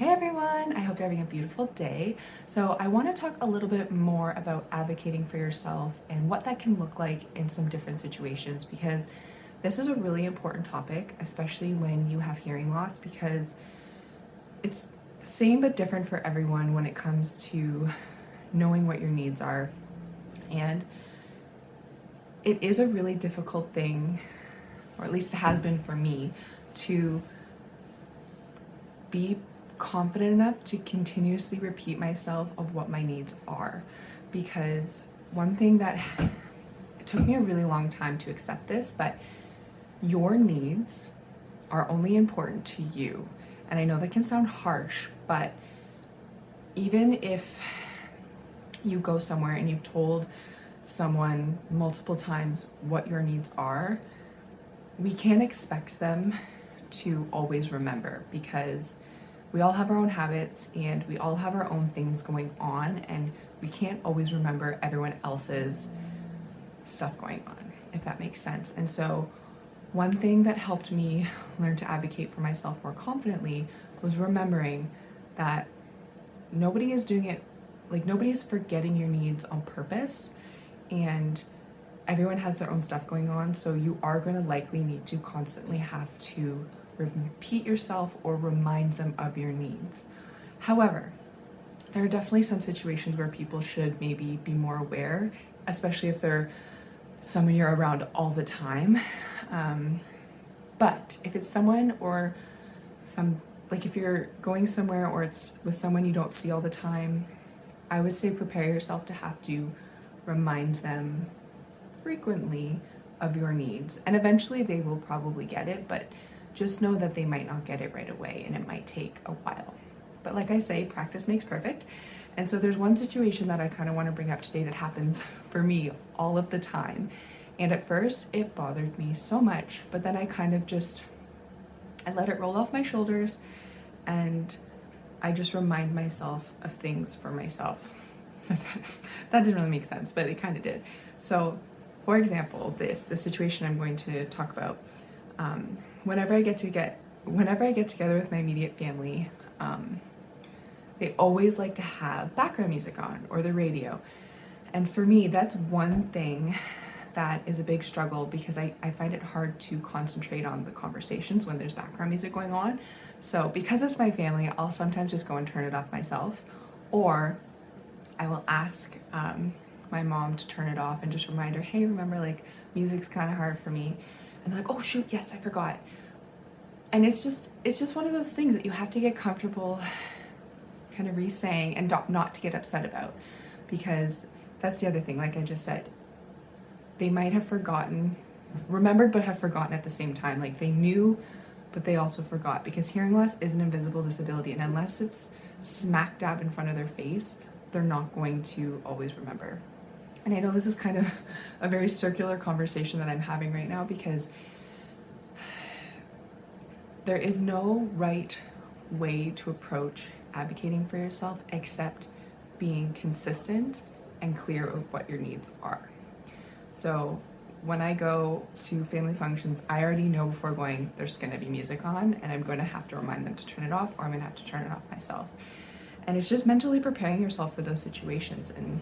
Hey everyone, I hope you're having a beautiful day. So I want to talk a little bit more about advocating for yourself and what that can look like in some different situations, because this is a really important topic, especially when you have hearing loss, because it's same but different for everyone when it comes to knowing what your needs are. And it is a really difficult thing, or at least it has been for me, to be confident enough to continuously repeat myself of what my needs are. Because one thing that it took me a really long time to accept this, but your needs are only important to you. And I know that can sound harsh, but even if you go somewhere and you've told someone multiple times what your needs are, we can't expect them to always remember, because we all have our own habits and we all have our own things going on, and we can't always remember everyone else's stuff going on, if that makes sense. And so one thing that helped me learn to advocate for myself more confidently was remembering that nobody is doing it, like nobody is forgetting your needs on purpose, and everyone has their own stuff going on. So you are going to likely need to constantly have to repeat yourself or remind them of your needs. However, there are definitely some situations where people should maybe be more aware, especially if they're someone you're around all the time. But if it's someone or like if you're going somewhere or it's with someone you don't see all the time, I would say prepare yourself to have to remind them frequently of your needs. And eventually they will probably get it, but just know that they might not get it right away and it might take a while. But like I say, practice makes perfect. And so there's one situation that I kind of want to bring up today that happens for me all of the time. And at first it bothered me so much, but then I kind of I let it roll off my shoulders, and I just remind myself of things for myself. That didn't really make sense, but it kind of did. So for example, the situation I'm going to talk about, whenever I get together with my immediate family, they always like to have background music on or the radio. And for me, that's one thing that is a big struggle, because I find it hard to concentrate on the conversations when there's background music going on. So because it's my family, I'll sometimes just go and turn it off myself, or I will ask my mom to turn it off and just remind her, hey, remember, like, music's kind of hard for me. And they're like, oh shoot, yes, I forgot. And it's just one of those things that you have to get comfortable kind of re-saying and not to get upset about, because that's the other thing. Like I just said, they might have remembered but have forgotten at the same time. Like they knew, but they also forgot, because hearing loss is an invisible disability, and unless it's smack dab in front of their face, they're not going to always remember. And I know this is kind of a very circular conversation that I'm having right now, because there is no right way to approach advocating for yourself except being consistent and clear of what your needs are. So when I go to family functions, I already know before going there's going to be music on, and I'm going to have to remind them to turn it off, or I'm going to have to turn it off myself. And it's just mentally preparing yourself for those situations. And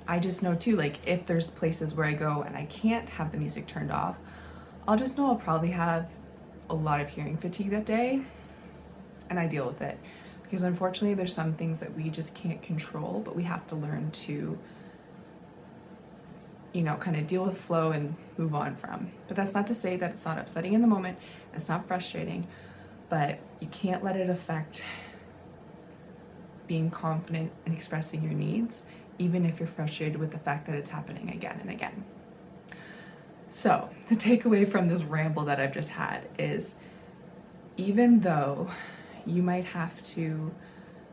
I just know too, like if there's places where I go and I can't have the music turned off, I'll just know I'll probably have a lot of hearing fatigue that day, and I deal with it. Because unfortunately there's some things that we just can't control, but we have to learn to, kind of deal with flow and move on from. But that's not to say that it's not upsetting in the moment, it's not frustrating, but you can't let it affect being confident in expressing your needs, even if you're frustrated with the fact that it's happening again and again. So the takeaway from this ramble that I've just had is, even though you might have to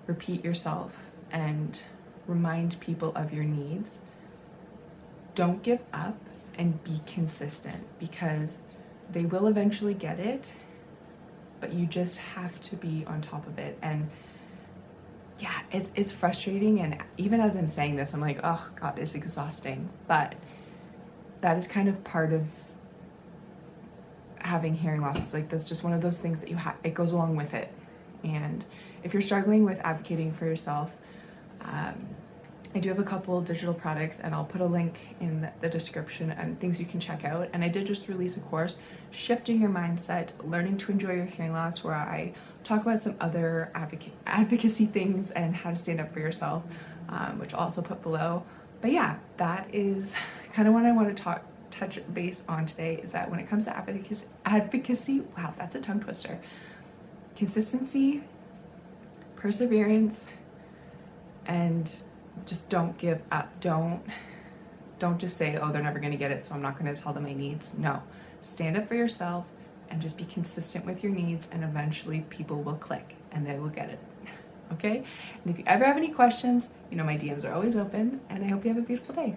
repeat yourself and remind people of your needs, don't give up and be consistent, because they will eventually get it, but you just have to be on top of it. And yeah, it's frustrating, and even as I'm saying this, I'm like, oh God, it's exhausting. But that is kind of part of having hearing loss. It's like, that's just one of those things that it goes along with it. And if you're struggling with advocating for yourself, I do have a couple digital products, and I'll put a link in the description and things you can check out. And I did just release a course, Shifting Your Mindset, Learning to Enjoy Your Hearing Loss, where I talk about some other advocacy things and how to stand up for yourself, which I'll also put below. But yeah, that is kind of what I want to touch base on today, is that when it comes to advocacy, wow, that's a tongue twister. Consistency, perseverance, and just don't give up. Don't just say, oh, they're never going to get it, so I'm not going to tell them my needs. No, stand up for yourself and just be consistent with your needs, and eventually people will click and they will get it. Okay? And if you ever have any questions, you know my DMs are always open, and I hope you have a beautiful day.